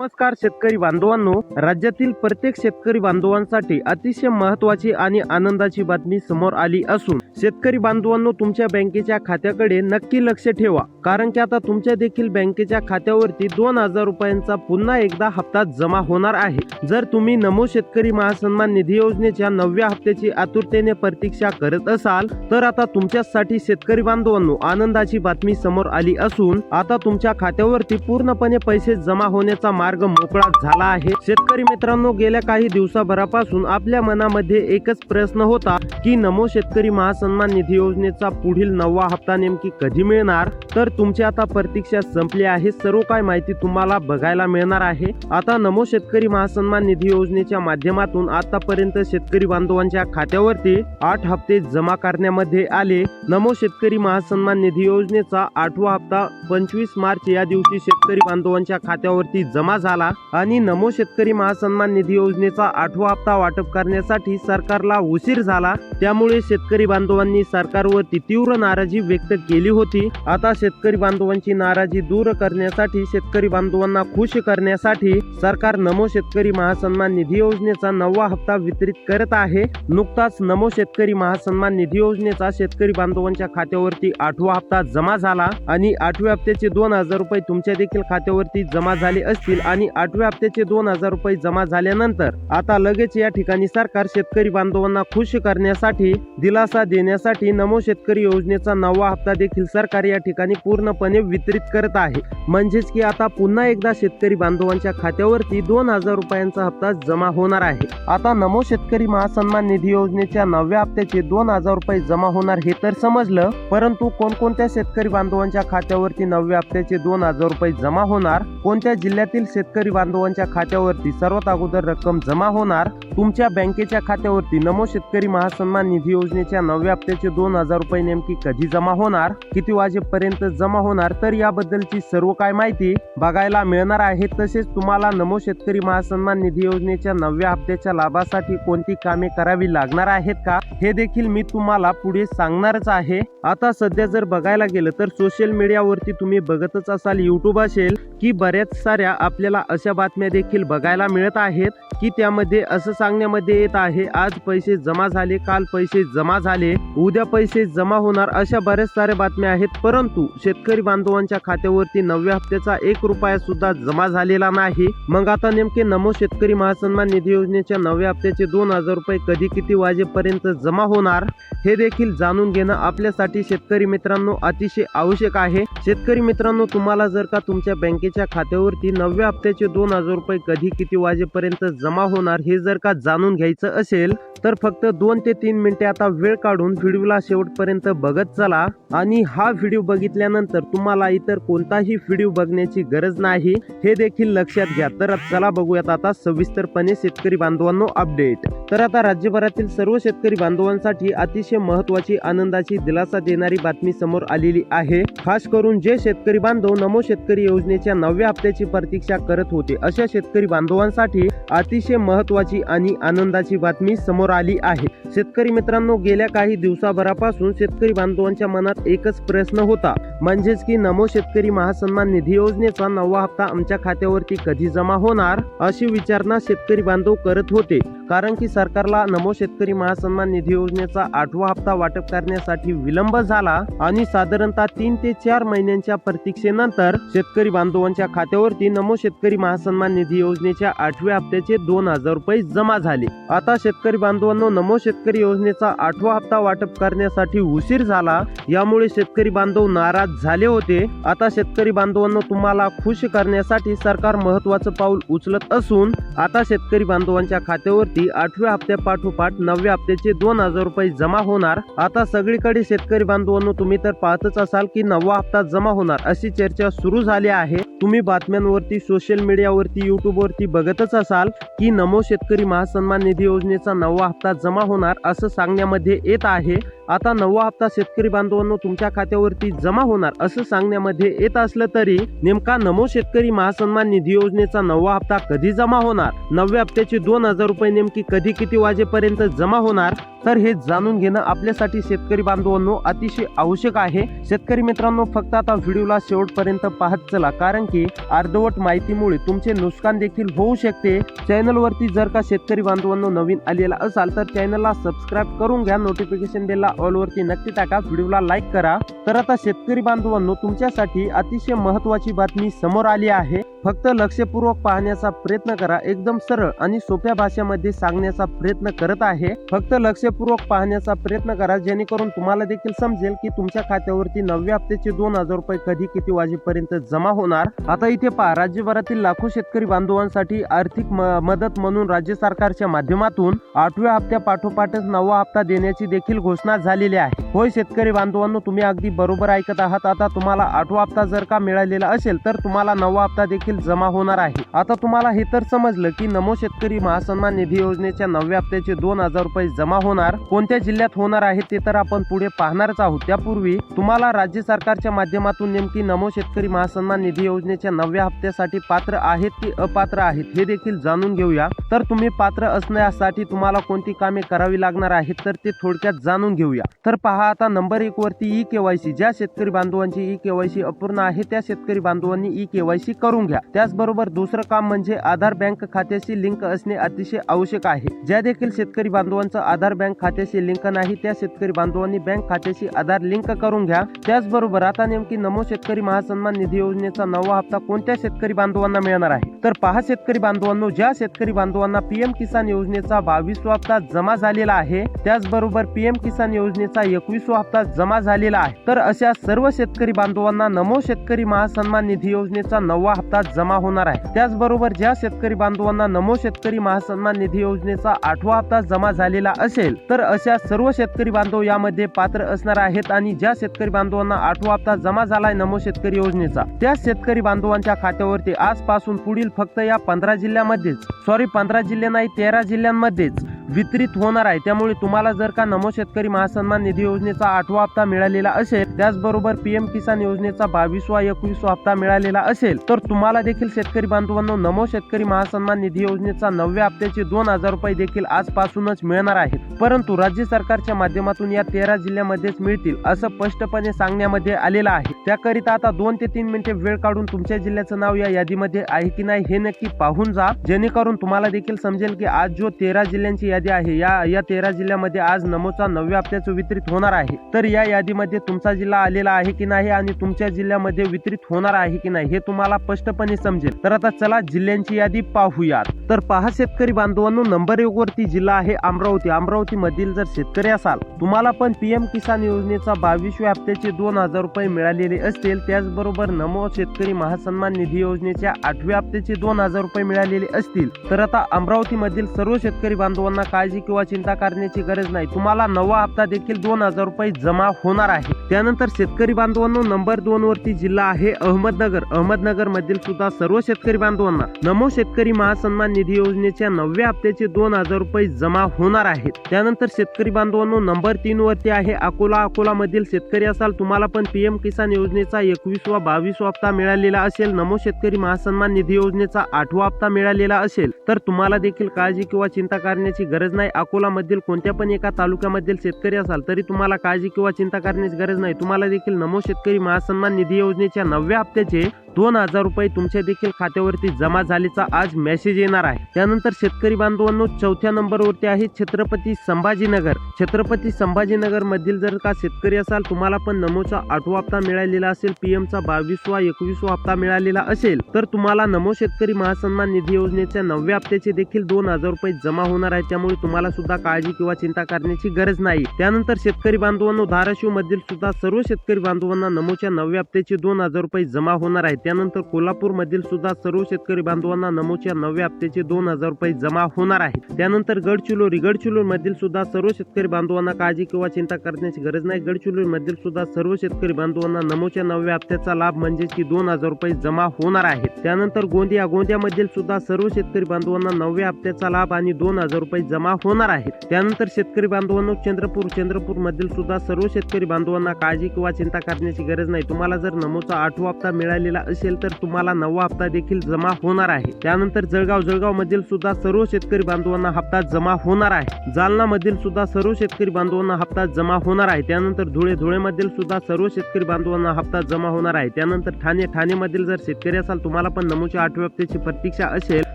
नमस्कार शेतकरी बांधवांनो, राज्यातील प्रत्येक शेतकरी बांधवांसाठी अतिशय महत्त्वाची आणि आनंदाची बातमी समोर आली असून शेतकरी बांधवांनो, तुमच्या बँकेच्या खात्याकडे नक्की लक्ष ठेवा, कारण की आता तुमच्या देखील बँकेच्या खात्यावरती 2000 रुपयांचा पुन्हा एकदा हप्ता जमा होणार आहे। जर तुम्ही नमो शेतकरी महासन्मान निधी योजनेच्या 9व्या हप्त्याची आतुरतेने प्रतीक्षा करत असाल तर आता तुमच्यासाठी शेतकरी बांधवांनो आनंदाची बातमी समोर आली असून आता तुमच्या खात्यावरती पूर्णपणे पैसे जमा होण्याचा मार्ग मोकळा झाला आहे। शेतकरी मित्रांनो, गेल्या काही दिवसाभरापासून आपल्या मनामध्ये एकच प्रश्न होता की नमो शेतकरी महासन्मान निधी योजनेचा पुढील 9वा हप्ता नेमकी कधी मिळणार। तर तुमची आता प्रतीक्षा संपली आहे। सर्व काय माहिती तुम्हाला बघायला मिळणार आहे। आता नमो शेतकरी महासन्मान निधी योजनेच्या माध्यमातून आतापर्यंत शेतकरी बांधवांच्या खात्यावरती 8 हप्ते जमा करण्यामध्ये आले। नमो शेतकरी महासन्मान निधी योजनेचा 8वा हप्ता 25 मार्च या दिवशी शेतकरी बांधवांच्या खात्यावरती जमा झाला आणि नमो शेतकरी महासन्मान निधी योजनेचा 8वा हप्ता वाटप करण्यासाठी सरकारला उशीर झाला। त्यामुळे शेतकरी बांधवांनी सरकारवरती तीव्र नाराजी व्यक्त केली होती। आता शेतकरी बांधवांची नाराजी दूर करण्यासाठी, शेतकरी बांधवांना खुश करण्यासाठी सरकार नमो शेतकरी महासन्मान निधी योजनेचा 9वा हप्ता वितरित करत आहे। नुकताच नमो शेतकरी महासन्मान निधी योजनेचा शेतकरी बांधवांच्या खात्यावरती 8वा हप्ता जमा झाला आणि 8व्या हप्त्याचे 2000 रुपये तुमच्या देखील खात्यावरती जमा झाले असतील आणि 8व्या हप्त्याचे 2000 रुपये जमा झाल्यानंतर आता लगेच या ठिकाणी सरकार शेतकरी बांधवांना खुश करण्यासाठी, दिलासा देण्यासाठी नमो शेतकरी योजनेचा 9वा हप्ता देखील सरकार या ठिकाणी पूर्णपणे वितरित करत आहे। म्हणजेच की आता पुन्हा एकदा शेतकरी बांधवांच्या खात्यावरती 2000 रुपयांचा हप्ता जमा होणार आहे। आता नमो शेतकरी महासन्मान निधी योजनेच्या 9व्या हप्त्याचे 2000 रुपये जमा होणार हे तर समजलं, परंतु कोणकोणत्या शेतकरी बांधवांच्या खात्यावरती 9व्या हप्त्याचे 2000 रुपये जमा होणार, कोणत्या जिल्ह्यातील शेतकरी बांधवांच्या खात्यावरती सर्वात अगोदर रक्कम जमा होणार, तुमच्या बँकेच्या खात्यावरती नमो शेतकरी महासन्मान निधी योजनेच्या 9व्या हप्त्याचे 2000 रुपये नेमकी कधी जमा होणार, किती वाजेपर्यंत जमा होणार, तर याबद्दलची सर्व काय माहिती बघायला मिळणार आहे। तसेच तुम्हाला नमो शेतकरी महासन्मान निधी योजनेच्या 9व्या हप्त्याच्या लाभासाठी कोणती कामे करावी लागणार आहेत का, हे देखील मी तुम्हाला पुढे सांगणारच आहे। आता सध्या जर बघायला गेलं तर सोशल मीडियावरती तुम्ही बघतच असाल, युट्यूब असेल की बऱ्याच साऱ्या आपल्याला अशा बातम्या देखील बघायला मिळत आहेत की त्यामध्ये असं सांगण्यामध्ये येत आहे आज पैसे जमा झाले, काल पैसे जमा झाले, उद्या पैसे जमा होणार, अशा बऱ्याच साऱ्या बातम्या आहेत। परंतु शेतकरी बांधवांच्या खात्यावरती 9व्या हप्त्याचा 1 रुपया सुद्धा जमा झालेला नाही। मग आता नेमके नमो शेतकरी महासन्मान निधी योजनेच्या 9व्या हप्त्याचे 2000 रुपये कधी किती वाजेपर्यंत जमा होणार हे देखील जाणून घेणं आपल्यासाठी शेतकरी मित्रांनो अतिशय आवश्यक आहे। शेतकरी मित्रांनो, तुम्हाला जर का तुमच्या बँकेच्या खात्यावरती 9व्या हप्त्याचे 2000 रुपये कधी किती वाजेपर्यंत जमा होणार हे जर का जाणून घ्यायचं असेल तर फक्त 2 ते 3 मिनिटे आता वेळ काढून व्हिडिओला शेवटपर्यंत बघत चला आणि हा व्हिडिओ बघितल्यानंतर तुम्हाला इतर कोणताही व्हिडिओ बघण्याची गरज नाही हे देखील लक्षात घ्या। तर चला बघूयात आता सविस्तरपणे शेतकरी बांधवांनो अपडेट। तर आता राज्यभरातील सर्व शेतकरी बांधवांसाठी अतिशय महत्त्वाची, आनंदाची, दिलासा देणारी बातमी समोर आलेली आहे। खास करून जे शेतकरी बांधव नमो शेतकरी योजनेच्या 9व्या हप्त्याची प्रतीक्षा करत होते अशा शेतकरी बांधवांसाठी अतिशय महत्त्वाची आणि आनंदाची बातमी समोर आली आहे। शेतकरी मित्रांनो, गेल्या काही दिवसाभरापासून शेतकरी बांधवांच्या मनात एकच प्रश्न होता, म्हणजेच की नमो शेतकरी महासन्मान निधी योजनेचा 9वा हप्ता आमच्या खात्यावरती कधी जमा होणार, अशी विचारणा शेतकरी बांधव करत होते। कारण की सरकारला नमो शेतकरी महासन्मान निधी योजनेचा 8वा हप्ता वाटप करण्यासाठी विलंब झाला आणि साधारणतः 3 ते 4 महिन्यांच्या प्रतीक्षेनंतर शेतकरी बांधवांच्या खात्यावरती नमो शेतकरी महासन्मान निधी योजनेच्या 8व्या हप्त्याचे 2000 रुपये जमा झाले। आता शेतकरी बांधवांनो, नमो शेतकरी योजनेचा 8वा हप्ता वाटप करण्यासाठी उशीर झाला, यामुळे शेतकरी बांधव नाराज झाले होते। आता शेतकरी बांधवांनो, तुम्हाला खुश करण्यासाठी सरकार महत्त्वाचं पाऊल उचलत असून आता शेतकरी बांधवांच्या खात्यावरती 8व्या हप्त्यापाठोपाठ 9व्या हप्त्याचे 2000 रुपये जमा होणार। आता सगळीकडे शेतकरी बांधवांनो, तुम्ही तर पाहतच असाल की 9वा हप्ता जमा होणार अशी चर्चा सुरू झाली आहे। तुम्ही बातम्यांवरती, सोशल मीडियावरती, युट्यूबवरती बघतच असाल की नमो शेतकरी महासन्मान निधी योजनेचा 9वा हप्ता जमा होणार असं सांगण्यामध्ये येत आहे। आता 9वा हप्ता शेतकरी बांधवांनो तुमच्या खात्यावरती जमा होणार असं सांगण्यामध्ये येत असलं तरी नेमका नमो शेतकरी महासन्मान निधी योजनेचा 9वा हप्ता कधी जमा होणार होणार, 9व्या हप्त्याचे 2000 रुपये नेमकी कधी किती वाजेपर्यंत जमा होणार, तर हे जाणून घेणं आपल्यासाठी शेतकरी बांधवांनो अतिशय आवश्यक आहे. शेतकरी मित्रांनो, फक्त आता व्हिडिओला शेवटपर्यंत पाहत चला, कारण की अर्धवट माहितीमुळे तुमचे नुकसान देखील होऊ शकते. चॅनलवरती जर का शेतकरी बांधवांनो नवीन आलेला असाल तर चॅनलला सबस्क्राईब करून घ्या, नोटिफिकेशन बेलला ऑल वरती नक्की टाका, व्हिडिओला लाईक करा. तर आता शेतकरी बांधवांनो, तुमच्यासाठी अतिशय महत्त्वाची बातमी समोर आली आहे. फक्त लक्षपूर्वक पाहण्याचा प्रयत्न करा. एकदम सरळ आणि सोप्या भाषेमध्ये सांगण्याचा प्रयत्न करत आहे. फक्त लक्षपूर्वक पाहण्याचा प्रयत्न करा, जेणेकरून तुम्हाला देखील समजेल की तुमच्या खात्यावरती 9व्या हप्त्याचे 2000 रुपये कधी किती वाजेपर्यंत जमा होणार. आता इथे पहा, राज्यभरातील लाखो शेतकरी बांधवांसाठी आर्थिक मदत म्हणून राज्य सरकारच्या माध्यमातून 8व्या हप्त्या पाठोपाठच 9वा हप्ता देण्याची देखील घोषणा झालेली आहे. होय शेतकरी बांधवांनो, तुम्ही अगदी बरोबर ऐकत आहात. आता तुम्हाला 8वा हप्ता जर का मिळालेला असेल तर तुम्हाला 9वा हप्ता देखील जमा होणार आहे. आता तुम्हाला हे तर समजलं की नमो शेतकरी महासन्मान निधी योजनेच्या 9व्या हप्त्याचे 2000 रुपये जमा होणार. कोणत्या जिल्ह्यात होणार आहे ते तर आपण पुढे पाहणारच आहोत. त्यापूर्वी तुम्हाला राज्य सरकारच्या माध्यमातून नेमकी नमो शेतकरी महासन्मान निधी योजनेच्या 9व्या हप्त्यासाठी पात्र आहेत की अपात्र आहेत हे देखील जाणून घेऊया. तर तुम्ही पात्र असण्यासाठी तुम्हाला कोणती कामे करावी लागणार आहेत तर ते थोडक्यात जाणून घेऊया. तर पहा, आता नंबर 1 वरती ई-केवायसी. ज्या शेतकरी बांधवांची ई-केवायसी अपूर्ण आहे त्या शेतकरी बांधवांनी ई-केवायसी करून घ्या. त्याचबरोबर दुसरं काम म्हणजे आधार बँक खात्याशी लिंक असणे अतिशय आवश्यक आहे. ज्या देखील शेतकरी बांधवांचं आधार बँक खात्याशी लिंक नाही त्या शेतकरी बांधवांनी बँक खात्याशी आधार लिंक करून घ्या. त्याचबरोबर आता नेमकी नमो शेतकरी महासन्मान निधी योजनेचा 9वा हप्ता कोणत्या शेतकरी बांधवांना मिळणार आहे तर पहा शेतकरी बांधवांनो, ज्या शेतकरी बांधवांना पीएम किसान योजनेचा 22वा हप्ता जमा झालेला आहे, त्याचबरोबर पीएम किसान योजनेचा 21वा हप्ता जमा झालेला आहे, तर अशा सर्व शेतकरी बांधवांना नमो शेतकरी महासन्मान निधी योजनेचा 9वा हप्ता जमा होणार आहे. त्याचबरोबर ज्या शेतकरी बांधवांना नमो शेतकरी महासन्मान निधी योजनेचा 8वा हप्ता जमा झालेला असेल तर अशा सर्व शेतकरी बांधव यामध्ये पात्र असणार आहेत. आणि ज्या शेतकरी बांधवांना 8वा हप्ता जमा झालाय नमो शेतकरी योजनेचा, त्या शेतकरी बांधवांच्या खात्यावरती आजपासून पुढील फक्त या 15 जिल्ह्यामध्येच 15 जिल्हे नाही 13 जिल्ह्यांमध्येच वितरित होणार आहे. त्यामुळे तुम्हाला जर का नमो शेतकरी महासन्मान निधी योजनेचा 8वा हप्ता मिळालेला असेल, त्याचबरोबर पीएम किसान योजनेचा 22वा 21वा हप्ता मिळालेला असेल तर तुम्हाला देखील शेतकरी बांधवांनो नमो शेतकरी महासन्मान निधी योजनेचा 9व्या हप्त्याचे 2000 रुपये देखील आजपासूनच मिळणार आहेत. परंतु राज्य सरकारच्या माध्यमातून या 13 जिल्ह्यामध्येच मिळतील असं स्पष्टपणे सांगण्यामध्ये आलेलं आहे. त्याकरिता आता 2 ते 3 मिनिटे वेळ काढून तुमच्या जिल्ह्याचं नाव या यादीमध्ये आहे की नाही हे नक्की पाहून जा, जेणेकरून तुम्हाला देखील समजेल की आज जो 13 जिल्ह्यांची यादी आहे या 13 जिल्ह्यामध्ये आज नमोचा 9व्या हप्त्याचं वितरित होणार आहे. तर या यादीमध्ये तुमचा जिल्हा आलेला आहे की नाही आणि तुमच्या जिल्ह्यामध्ये वितरित होणार आहे की नाही हे तुम्हाला स्पष्टपणे समजेल. तर आता चला जिल्ह्यांची यादी पाहूयात. तर पहा शेतकरी बांधवांनो, नंबर 1 वरती जिल्हा आहे अमरावती. अमरावती मधील जर शेतकरी असाल, तुम्हाला पण पीएम किसान योजनेचा 22व्या हप्त्याचे 2000 रुपये मिळालेले असतील, त्याचबरोबर नमो शेतकरी महासन्मान निधी योजनेच्या 8व्या हप्त्याचे 2000 रुपये मिळालेले असतील, तर आता अमरावती मधील सर्व शेतकरी बांधवांना काळजी किंवा चिंता करण्याची गरज नाही. तुम्हाला 9वा हप्ता देखील 2000 रुपये जमा होणार आहे. त्यानंतर शेतकरी बांधवांनो, नंबर 2 वरती जिल्हा आहे अहमदनगर. अहमदनगर मधील सुद्धा सर्व शेतकरी बांधवांना नमो शेतकरी महासन्मान निधी योजनेच्या 9व्या हप्त्याचे 2000 रुपये जमा होणार आहेत. त्यानंतर शेतकरी बांधवांनो, नंबर 3 वरती आहे अकोला. अकोला मधील शेतकरी असाल, तुम्हाला पण पीएम किसान योजनेचा 21वा 22वा हप्ता मिळालेला असेल, नमो शेतकरी महासन्मान निधी योजनेचा 8वा हप्ता मिळालेला असेल, तर तुम्हाला देखील काळजी किंवा चिंता करण्याची गरज नाही. अकोला मधील कोणत्या पण एका तालुक्यामधील शेतकरी असाल तरी तुम्हाला काळजी किंवा चिंता करण्याची गरज नाही. तुम्हाला देखील नमो शेतकरी महासन्मान निधी योजनेच्या 9व्या हप्त्याचे 2000 रुपये तुमच्या देखील खात्यावरती जमा झाल्याचा आज मेसेज येणार आहे. त्यानंतर शेतकरी बांधवांनो, 4थ्या नंबरवरती आहे छत्रपती संभाजीनगर. छत्रपती संभाजीनगर मधील जर का शेतकरी असाल, तुम्हाला पण नमोचा 8वा हप्ता मिळालेला असेल, पीएमचा 22वा 21वा हप्ता मिळालेला असेल, तर तुम्हाला नमो शेतकरी महासन्मान निधी योजनेच्या 9व्या हप्त्याचे देखील 2000 रुपये जमा होणार आहे. त्यामुळे तुम्हाला सुद्धा काळजी किंवा चिंता करण्याची गरज नाही. त्यानंतर शेतकरी बांधवांनो, धाराशिव मधील सुद्धा सर्व शेतकरी बांधवांना नमोच्या 9व्या हप्त्याचे 2000 रुपये जमा होणार आहेत. त्यानंतर कोल्हापूर मधील सुद्धा सर्व शेतकरी बांधवांना नमोच्या 9व्या हप्त्याचे 2000 रुपये जमा होणार आहे. त्यानंतर गडचिरोली मधील सुद्धा सर्व शेतकरी बांधवांना काळजी किंवा चिंता करण्याची गरज नाही. गडचिरोली मधील सुद्धा सर्व शेतकरी बांधवांना नमोच्या 9व्या हप्त्याचा लाभ म्हणजे की 2000 रुपये जमा होणार आहेत. त्यानंतर गोंदिया मधील सुद्धा सर्व शेतकरी बांधवांना 9व्या हप्त्याचा लाभ आणि 2000 रुपये जमा होणार आहेत. त्यानंतर शेतकरी बांधवांनो, चंद्रपूर मधील सुद्धा सर्व शेतकरी बांधवांना काळजी किंवा चिंता करण्याची गरज नाही. तुम्हाला जर नमोचा 8वा हप्ता मिळालेला असेल तर तुम्हाला 9वा हप्ता देखील जमा होणार आहे. त्यानंतर जळगाव मधील सुद्धा सर्व शेतकरी बांधवांना हप्ता जमा होणार आहे. जालना मधील सुद्धा सर्व शेतकरी बांधवांना हप्ता जमा होणार आहे. त्यानंतर धुळे मधील सुद्धा सर्व शेतकरी बांधवांना हप्ता जमा होणार आहे. त्यानंतर ठाणे मधील जर शेतकरी असाल, तुम्हाला पण नमोच्या 8व्या हप्त्याची प्रतीक्षा असेल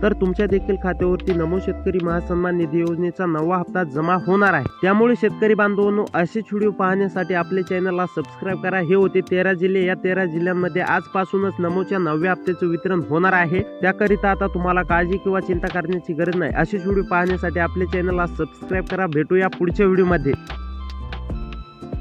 तर तुमच्या देखील खात्यावरती नमो शेतकरी महासन्मान निधी योजनेचा 9वा हप्ता जमा होणार आहे. त्यामुळे शेतकरी बांधवांनो, असेच व्हिडिओ पाहण्यासाठी आपल्या चॅनलला सबस्क्राईब करा. हे होते 13 जिल्हे. या 13 जिल्ह्यांमध्ये आजपासूनच नमोच्या 9व्या हप्त्याचे वितरण होणार आहे. त्याकरिता आता तुम्हाला काळजी किंवा चिंता करण्याची गरज नाही. असेच व्हिडिओ पाहण्यासाठी आपल्या चॅनलला सबस्क्राईब करा. भेटूया पुढच्या व्हिडिओमध्ये.